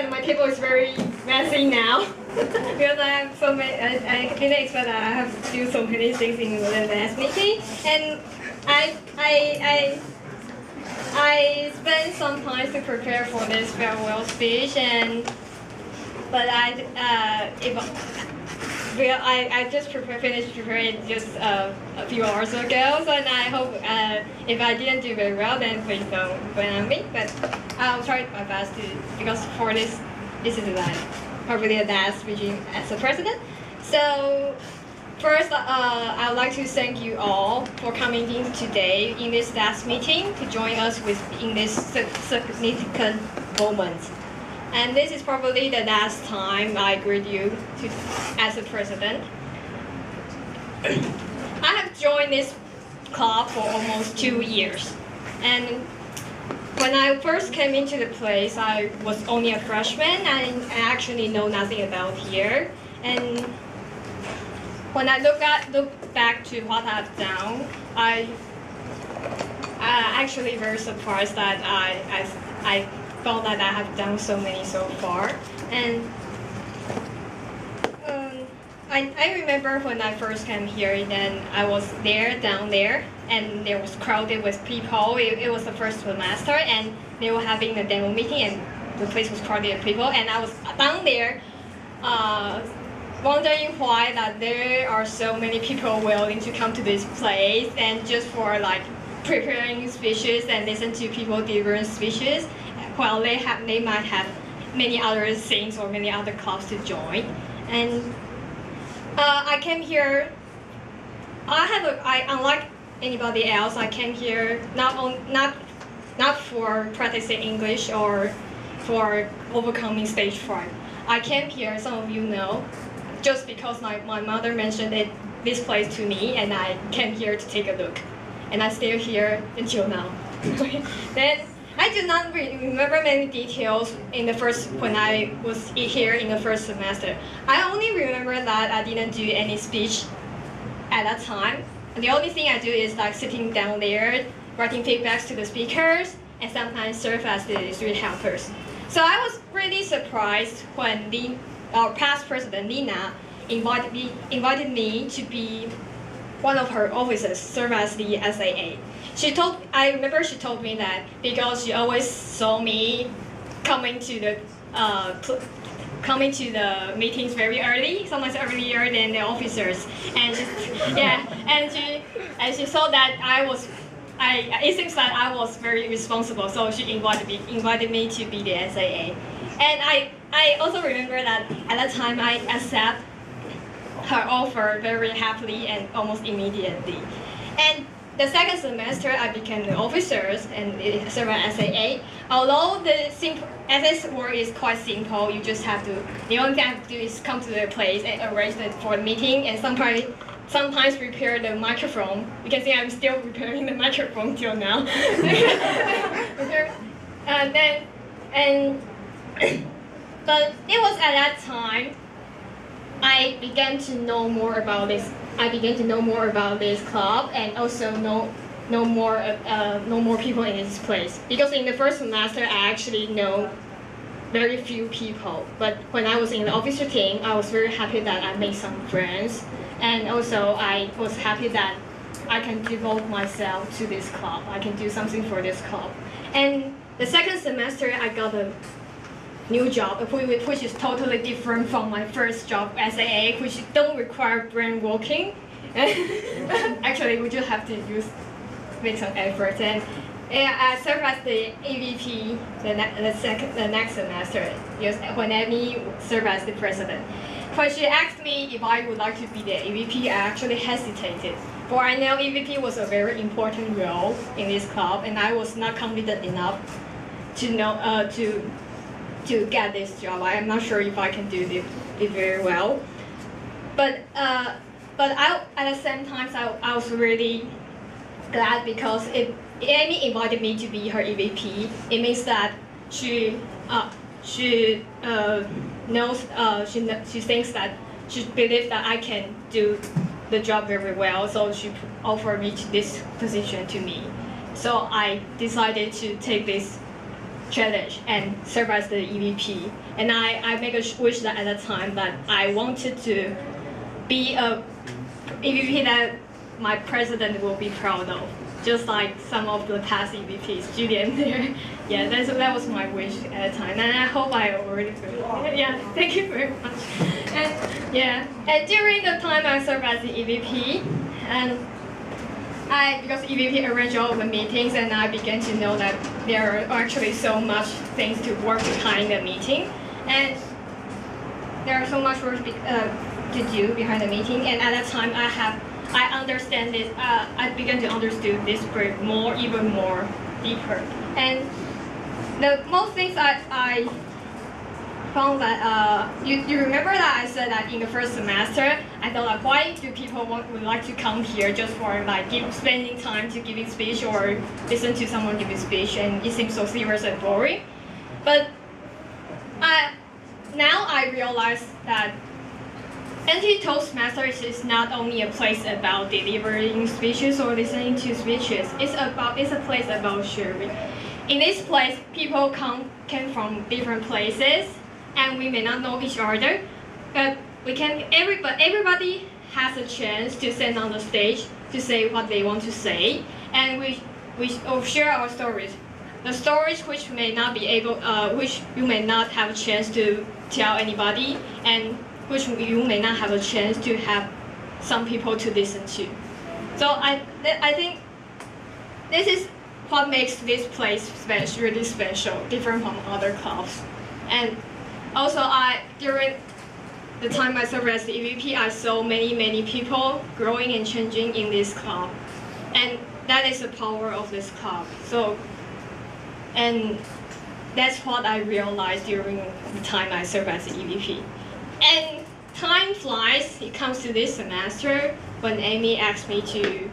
that my table is very messy now because I have so many. I didn't expect that I have to do so many things in the last meeting, and I spent some time to prepare for this farewell speech, but I just finished preparing just a few hours ago, so and I hope if I didn't do very well, then please don't blame me. But I'll try my best to, because for this is probably the last speech as a president. So first, I would like to thank you all for coming in today in this last meeting to join us in this significant moment. And this is probably the last time I greet you as a president. I have joined this club for almost 2 years. And when I first came into the place, I was only a freshman. I actually know nothing about here. And when I look back to what I've done, I'm actually very surprised that I felt that I have done so many so far. And I remember when I first came here, then I was down there, and there was crowded with people. It was the first semester, and they were having a demo meeting, and the place was crowded with people. And I was down there wondering why that there are so many people willing to come to this place and just for like preparing speeches and listen to people different speeches, while they might have many other things or many other clubs to join. And I came here. Unlike anybody else, I came here not for practicing English or for overcoming stage fright. I came here, some of you know, just because my mother mentioned this place to me, and I came here to take a look, and I stay here until now. Then I do not remember many details when I was here in the first semester. I only remember that I didn't do any speech at that time. And the only thing I do is like sitting down there, writing feedbacks to the speakers, and sometimes serve as the student helpers. So I was really surprised when our past president, Nina, invited me to be one of her officers, serve as the SAA. I remember she told me that because she always saw me coming to the meetings very early, sometimes earlier than the officers, and she saw that it seems that I was very responsible, so she invited me to be the SAA. And I also remember that at that time I accepted her offer very happily and almost immediately. And the second semester, I became the officers and served as SAA. Although the SS work is quite simple, the only thing I have to do is come to the place and arrange for the meeting, and sometimes prepare the microphone. You can see I'm still preparing the microphone till now. But it was at that time I began to know more about this. I began to know more about this club, and also know more people in this place. Because in the first semester, I actually know very few people. But when I was in the officer team, I was very happy that I made some friends, and also I was happy that I can devote myself to this club. I can do something for this club. And the second semester, I got a new job, which is totally different from my first job as SAA, which don't require brain working. Actually, we just have to make some effort. And I served as the EVP the next semester. When Amy served as the president. When she asked me if I would like to be the EVP, I actually hesitated. For I know EVP was a very important role in this club, and I was not confident enough to know to get this job. I am not sure if I can do it very well. But at the same time, I was really glad, because if Amy invited me to be her EVP, it means that she thinks that she believes that I can do the job very well, so she offered me this position to me. So I decided to take this challenge and serve as the EVP. And I make a wish that at the time that I wanted to be a EVP that my president will be proud of, just like some of the past EVPs, Julian there. Yeah, that was my wish at the time, and I hope I already fulfilled it. Yeah, thank you very much. And yeah, and during the time I served as the EVP, and because EVP arranged all of the meetings, and I began to know that there are actually so much things to work behind the meeting, and there are so much work to do behind the meeting. And at that time, I understand this. I began to understand this group even more deeper. And the most things I found that you remember that I said that in the first semester I thought like, why do people would like to come here just for like spending time to giving speech or listen to someone giving speech, and it seems so serious and boring. But now I realize that NT Toastmasters is not only a place about delivering speeches or listening to speeches. It's a place about sharing. In this place, people came from different places, and we may not know each other, but everybody has a chance to stand on the stage to say what they want to say, and we share our stories. The stories which you may not have a chance to tell anybody, and which you may not have a chance to have some people to listen to. So I think this is what makes this place really special, different from other clubs. And also, during the time I served as the EVP, I saw many people growing and changing in this club, and that is the power of this club. So, and that's what I realized during the time I served as the EVP. And time flies. It comes to this semester when Amy asked me to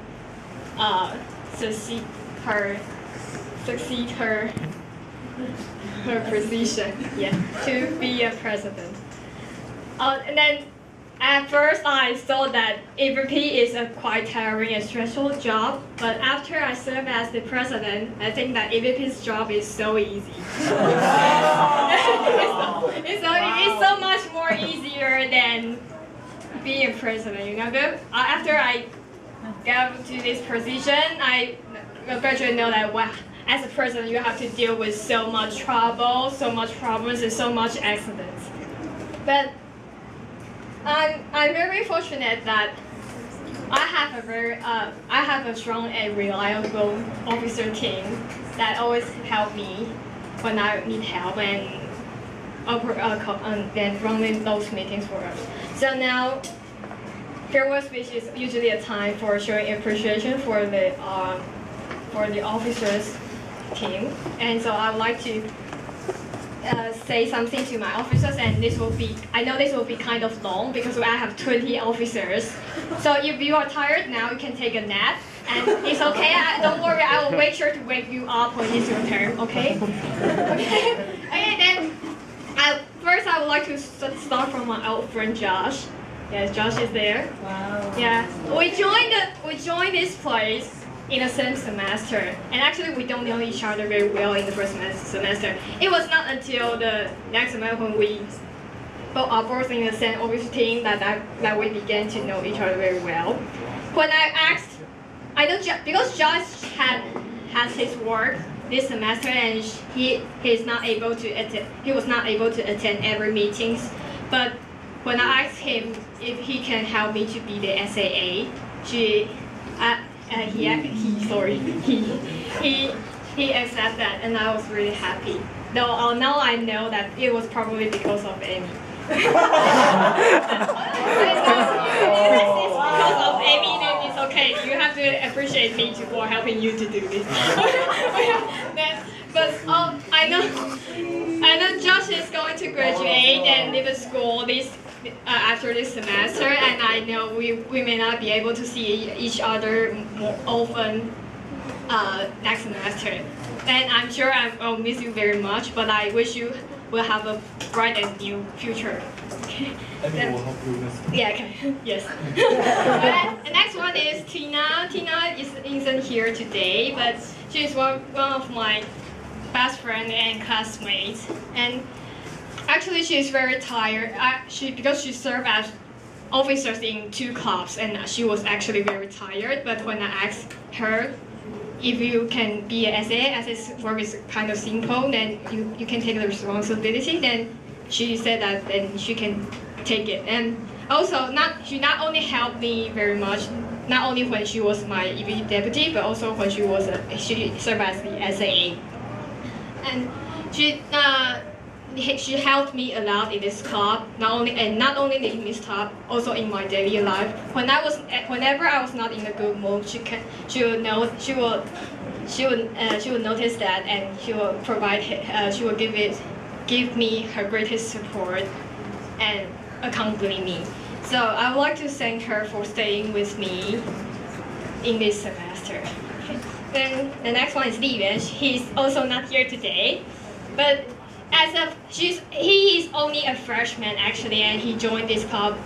succeed her position, yeah, to be a president. And then at first I thought that EVP is a quite tiring and stressful job, but after I serve as the president, I think that EVP's job is so easy. It's so much more easier than being a president, you know. But after I got to this position, I gradually know that as a president, you have to deal with so much trouble, so much problems, and so much accidents. But I'm very fortunate that I have a strong and reliable officer team that always help me when I need help and running those meetings for us. So now, farewell speech is usually a time for showing appreciation for the officers team, and so I would like to say something to my officers, and I know this will be kind of long because I have 20 officers. So if you are tired now, you can take a nap, and it's okay. Don't worry, I will make sure to wake you up when it's your turn. Okay? Okay. Then first I would like to start from my old friend Josh. Yes, Josh is there. Wow. Yeah, we joined this place in the same semester, and actually we don't know each other very well in the first semester. It was not until the next semester when we are both in the same office team that we began to know each other very well. When I asked, I know because Josh has his work this semester, and he was not able to attend every meetings. But when I asked him if he can help me to be the SAA, he accepted that, and I was really happy. Though now I know that it was probably because of Amy. It's because of Amy, then it's okay. You have to appreciate me for helping you to do this. But I know Josh is going to graduate and leave school after this semester, and I know we may not be able to see each other more often next semester. And I'm sure I will miss you very much, but I wish you will have a bright and new future. Okay. And will help you next time. Yeah, okay. Yes. The next one is Tina. Tina isn't here today, but she is one of my best best friend and classmate. And actually, she's very tired. Because she served as officers in 2 clubs, and she was actually very tired. But when I asked her if you can be an SA, as this work is kind of simple, then you can take the responsibility. Then she said that then she can take it. And also, she not only helped me very much, not only when she was my EV deputy, but also when she served as the SAA. And she helped me a lot in this club, not only in this club, also in my daily life. Whenever I was not in a good mood, she would notice that, and she will give me her greatest support and accompany me. So I would like to thank her for staying with me in this semester. Okay. Then the next one is Li Yuan. He's also not here today, but he is only a freshman actually, and he joined this club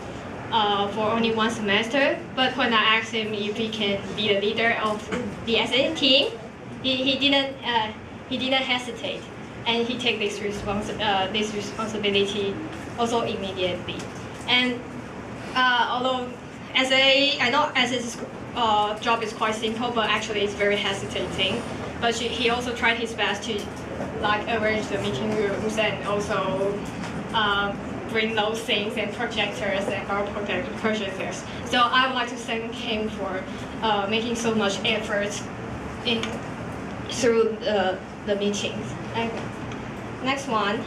for only 1 semester. But when I asked him if he can be the leader of the SA team, he didn't hesitate, and he took this responsibility also immediately. And although I know SA's job is quite simple, but actually it's very hesitating. But he also tried his best to arrange the meeting rooms and also bring those things and projectors and our projectors. So I would like to thank him for making so much effort through the meetings. And next one.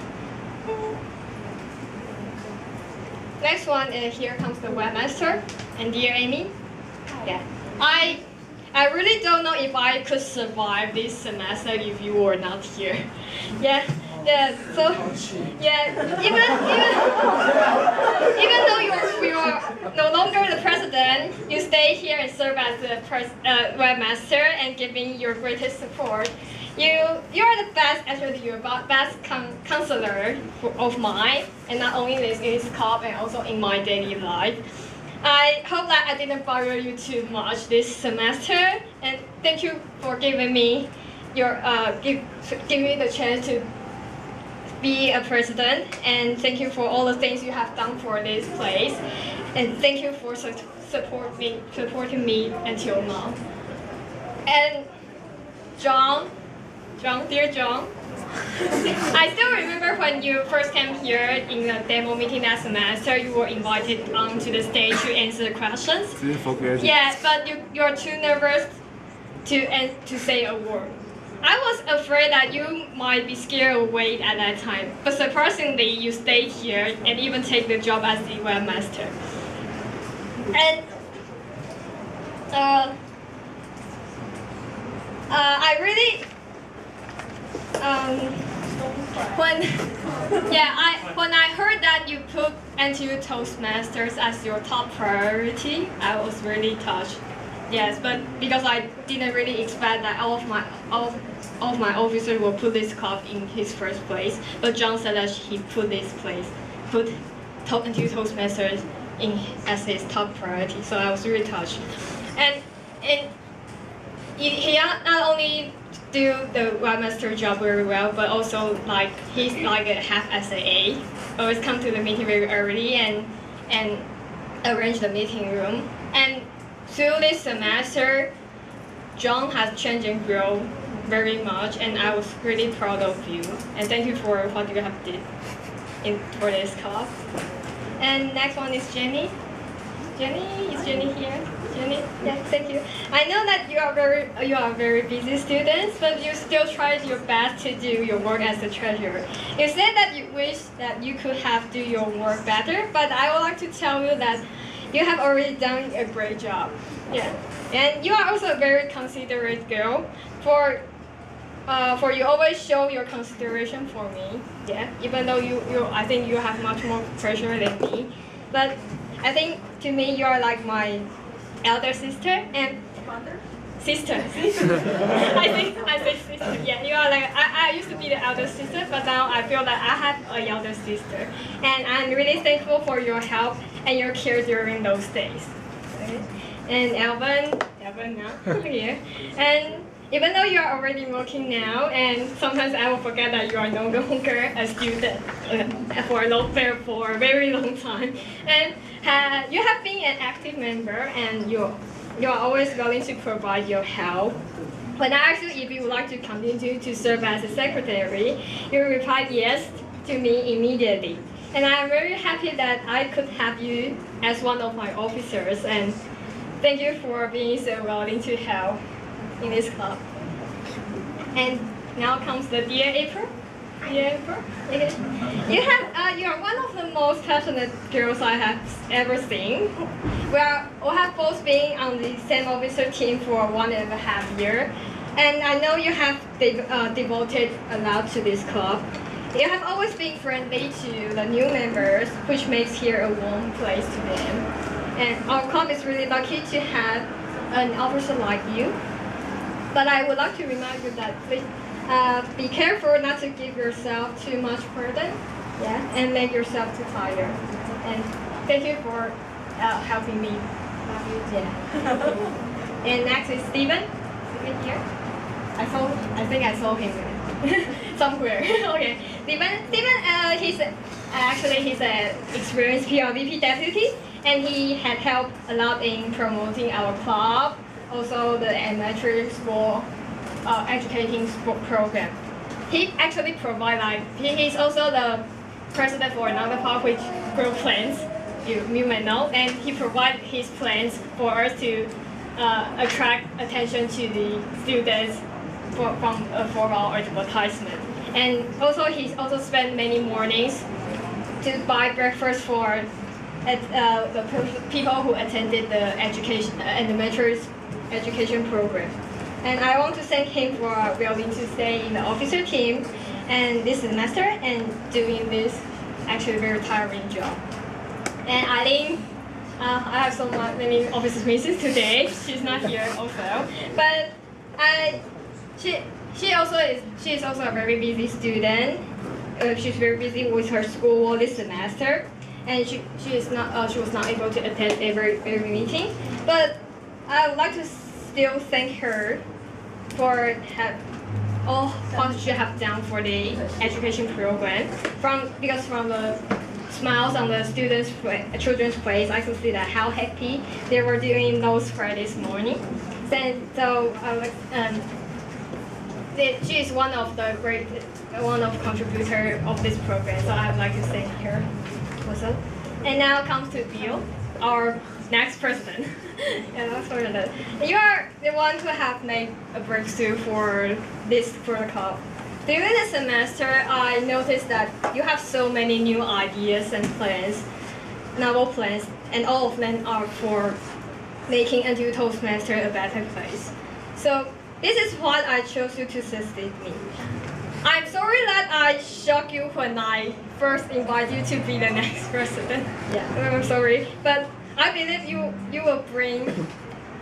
Next one, here comes the webmaster. And dear Amy, yeah, I really don't know if I could survive this semester if you were not here. Yeah. So yeah, even though you are no longer the president, you stay here and serve as the webmaster and giving your greatest support. You are the best, actually you're the best counselor of mine, and not only in this club and also in my daily life. I hope that I didn't bother you too much this semester, and thank you for giving me give me the chance to be a president, and thank you for all the things you have done for this place, and thank you for supporting me until now. And dear John, I still remember when you first came here in the demo meeting that semester, you were invited onto the stage to answer questions. Didn't forget. Yeah, but you're too nervous to say a word. I was afraid that you might be scared away at that time, but surprisingly, you stayed here and even take the job as the webmaster. And I really when I heard that you put NTU Toastmasters as your top priority, I was really touched. Yes, but because I didn't really expect that all of my officers will put this club in his first place. But John said that he put NTU Toastmasters as his top priority. So I was really touched. And he not only do the webmaster job very well, but also he's like a half SAA. Always come to the meeting very early and arrange the meeting room. And through this semester, John has changed and grown very much, and I was really proud of you. And thank you for what you have did for this club. And next one is Jenny. Is Jenny here? Jenny? Yeah, thank you. I know that you are very busy students, but you still tried your best to do your work as a treasurer. You said that you wish that you could have do your work better, but I would like to tell you that you have already done a great job. Yeah, and you are also a very considerate girl. For you always show your consideration for me. Yeah, even though I think you have much more pressure than me, but I think to me you are like my elder sister and mother. Sister. I say sister. Yeah, you are like I used to be the elder sister, but now I feel that I have a younger sister, and I'm really thankful for your help and your care during those days. Okay. And Alvin now here, and Even though you are already working now, and sometimes I will forget that you are no longer a student for a very long time, and you have been an active member, and you are always willing to provide your help. When I asked you if you would like to continue to serve as a secretary, you replied yes to me immediately. And I am very happy that I could have you as one of my officers, and thank you for being so willing to help in this club. And now comes the dear April. Dear April, you are one of the most passionate girls I have ever seen. We have both been on the same officer team for 1.5 years, and I know you have devoted a lot to this club. You have always been friendly to the new members, which makes here a warm place to them. And our club is really lucky to have an officer like you. But I would like to remind you that please be careful not to give yourself too much burden, and make yourself too tired. And thank you for helping me. And next is Stephen. Stephen here. I think I saw him somewhere. Okay, Stephen. He's an experienced PRVP deputy, and he had helped a lot in promoting our club. Also, the elementary school educating sport program. He actually provides he's also the president for another club which group plans, you may know, and he provides his plans for us to attract attention to the students for our advertisement. And also he's also spent many mornings to buy breakfast for the people who attended the elementary education program. And I want to thank him for willing to stay in the officer team and this semester and doing this actually very tiring job. And Eileen, I have so many officer meetings today. She's not here also, but she is also a very busy student. She's very busy with her school this semester, and she was not able to attend every meeting. But I would like to still thank her for all what she have done for the education program. Because from the smiles on the children's face, I could see that how happy they were doing those Fridays morning. She is one of contributor of this program. So I would like to thank her also. And now comes to Bill, our next president. You are the one who have made a breakthrough for the club. During the semester, I noticed that you have so many new ideas and plans, novel plans, and all of them are for making NTU Toastmaster a better place. So this is what I chose you to succeed me. I'm sorry that I shocked you when I first invited you to be the next president. I'm sorry, but I believe you will bring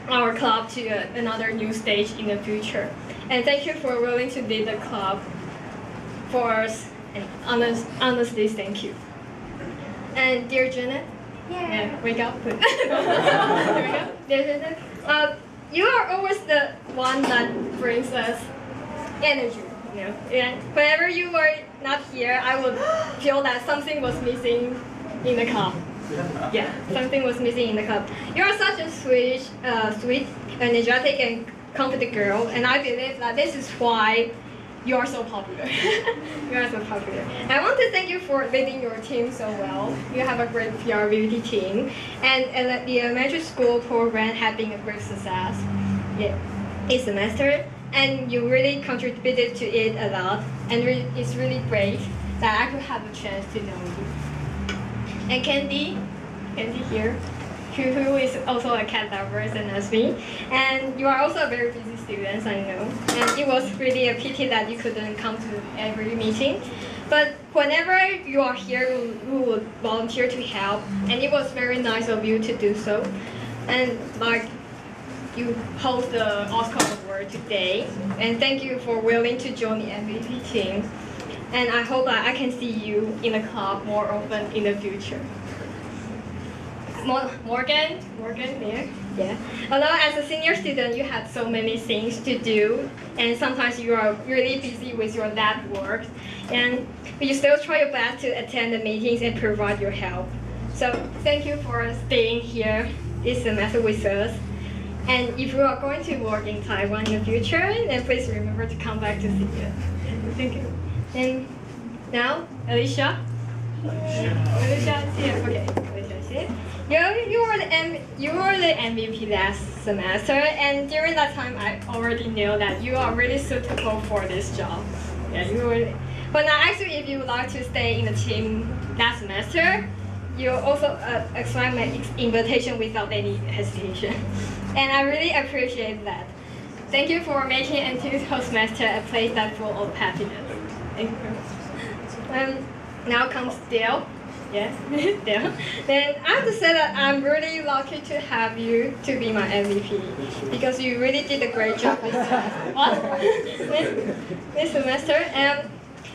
our club to another new stage in the future. And thank you for willing to lead the club for us. And honestly, thank you. And dear Janet, wake up. There we go. Dear Janet, you are always the one that brings us energy. And whenever you were not here, I would feel that something was missing in the club. Something was missing in the club. You are such a sweet, energetic, and confident girl, and I believe that this is why you are so popular. You are so popular. I want to thank you for leading your team so well. You have a great PRVT team, and the elementary school program has been a great success this semester, and you really contributed to it a lot, and it's really great that I could have a chance to know you. And Candy here, who is also a cat lover as me, and you are also a very busy student, I know. And it was really a pity that you couldn't come to every meeting. But whenever you are here, you would volunteer to help, and it was very nice of you to do so. And you host the Oscar Award today, and thank you for willing to join the MVP team. And I hope that I can see you in the club more often in the future. Morgan there. Yeah. Although as a senior student, you have so many things to do, and sometimes you are really busy with your lab work, and you still try your best to attend the meetings and provide your help. So thank you for staying here this semester with us. And if you are going to work in Taiwan in the future, then please remember to come back to see us. Thank you. And now, Alicia. Alicia is here. Okay, Alicia is here. You were the MVP last semester, and during that time, I already knew that you are really suitable for this job. Yeah, you were. But now, actually, if you would like to stay in the team last semester, you also accept my invitation without any hesitation, and I really appreciate that. Thank you for making NTU's semester a place that's full of happiness. Thank you very much. Now comes Dale. Yes, Dale. Then I have to say that I'm really lucky to have you to be my MVP because you really did a great job this semester, and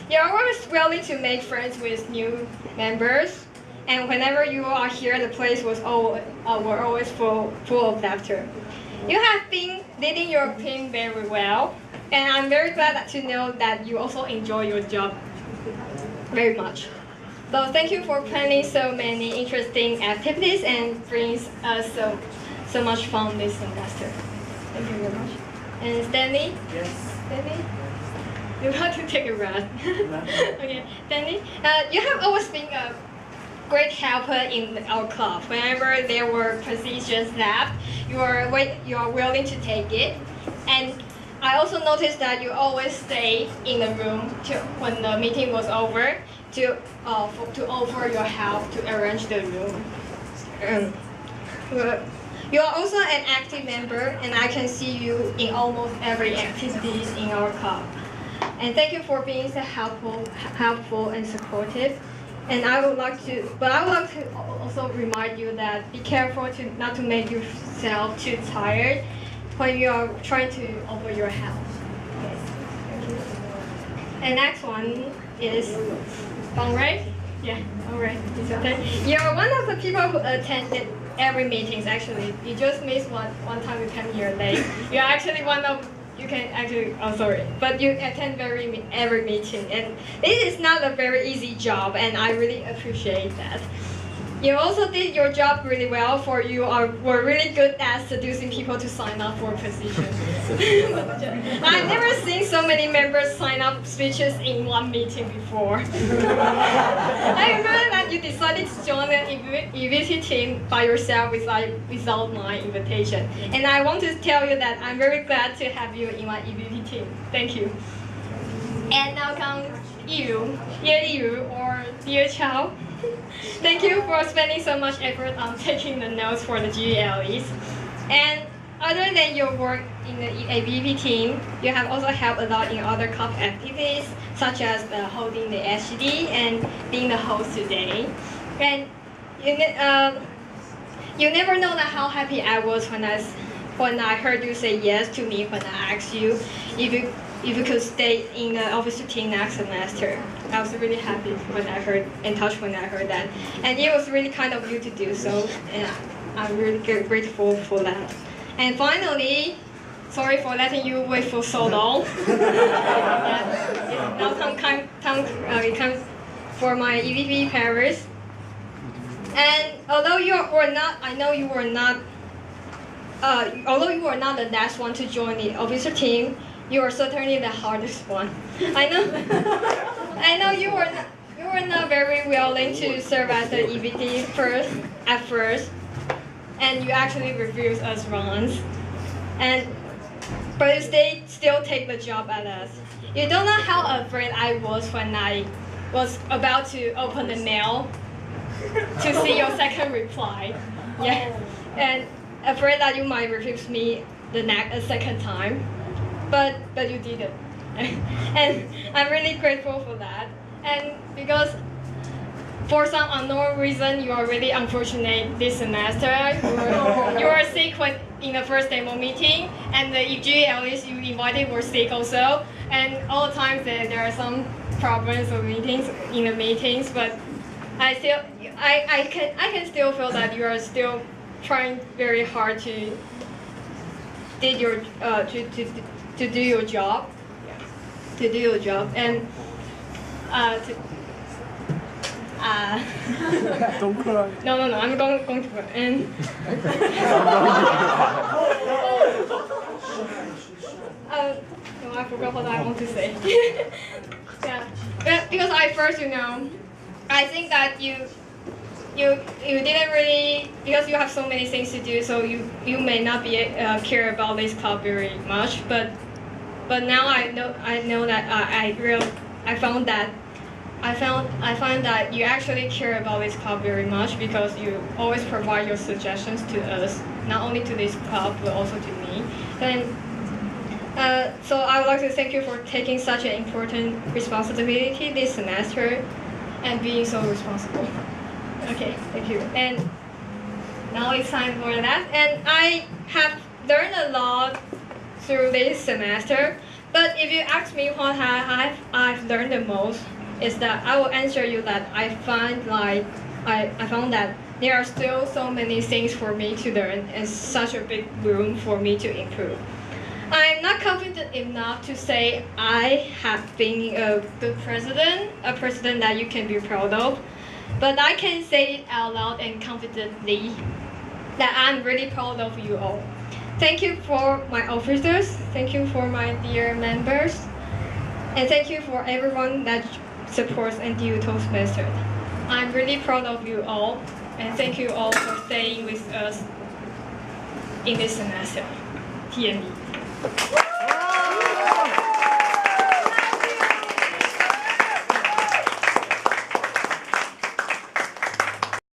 you're always willing to make friends with new members. And whenever you are here, the place was were always full of laughter. You have been leading your team very well, and I'm very glad to know that you also enjoy your job very much. So thank you for planning so many interesting activities and brings us so much fun this semester. Thank you very much. And Stanley? Yes. Stanley? You want to take a rest? Okay, Stanley, you have always been a great helper in our club. Whenever there were positions left, you are willing to take it. And I also noticed that you always stay in the room when the meeting was over to offer your help to arrange the room. You are also an active member, and I can see you in almost every activity in our club. And thank you for being so helpful and supportive. And I would like to also remind you that be careful not to make yourself too tired when you are trying to offer your help. Yes, thank you. And next one is Ray. Yeah, Ray. You're one of the people who attended every meetings. Actually, you just missed one time you came here late. You're actually one of. You can actually, but you attend every meeting, and this is not a very easy job, and I really appreciate that. You also did your job really well, for you were really good at seducing people to sign up for positions. I've never seen so many members sign up speeches in one meeting before. I remember that you decided to join the EVT team by yourself without my invitation. And I want to tell you that I'm very glad to have you in my EVT team. Thank you. And now comes you, dear you, or dear Chow. Thank you for spending so much effort on taking the notes for the GLEs. And other than your work in the ABP team, you have also helped a lot in other club activities, such as holding the SGD and being the host today. And you never know how happy I was when I heard you say yes to me when I asked you if you could stay in the officer team next semester. I was really happy when I heard that. And it was really kind of you to do so, and I'm really grateful for that. And finally, sorry for letting you wait for so long. Now it comes for my EVP Paris. And although you were not the last one to join the officer team, you are certainly the hardest one. I know you were not very willing to serve as the EVT at first, and you actually refused us once. But you still take the job at us. You don't know how afraid I was when I was about to open the mail to see your second reply. Yeah, and afraid that you might refuse me a second time. But you did it, and I'm really grateful for that. And because for some unknown reason, you are really unfortunate this semester. You were sick in the first demo meeting, and the GLEs you invited were sick also. And all the times there are some problems in the meetings, but I I can still feel that you are still trying very hard to did your to do your job, to do your job, and Don't cry. no, I'm going to and no, I forgot what I want to say. Yeah, because I first, I think that you didn't really, because you have so many things to do, so you may not be care about this club very much. But now I know that I found that you actually care about this club very much, because you always provide your suggestions to us, not only to this club but also to me. And so I would like to thank you for taking such an important responsibility this semester and being so responsible. Okay, thank you. And now it's time for that. And I have learned a lot through this semester. But if you ask me what I've learned the most, is that I will answer you that I found that there are still so many things for me to learn and such a big room for me to improve. I'm not confident enough to say I have been a good president, a president that you can be proud of, but I can say it out loud and confidently that I'm really proud of you all. Thank you for my officers, thank you for my dear members, and thank you for everyone that supports NTU Toastmasters. I'm really proud of you all, and thank you all for staying with us in this semester. TME.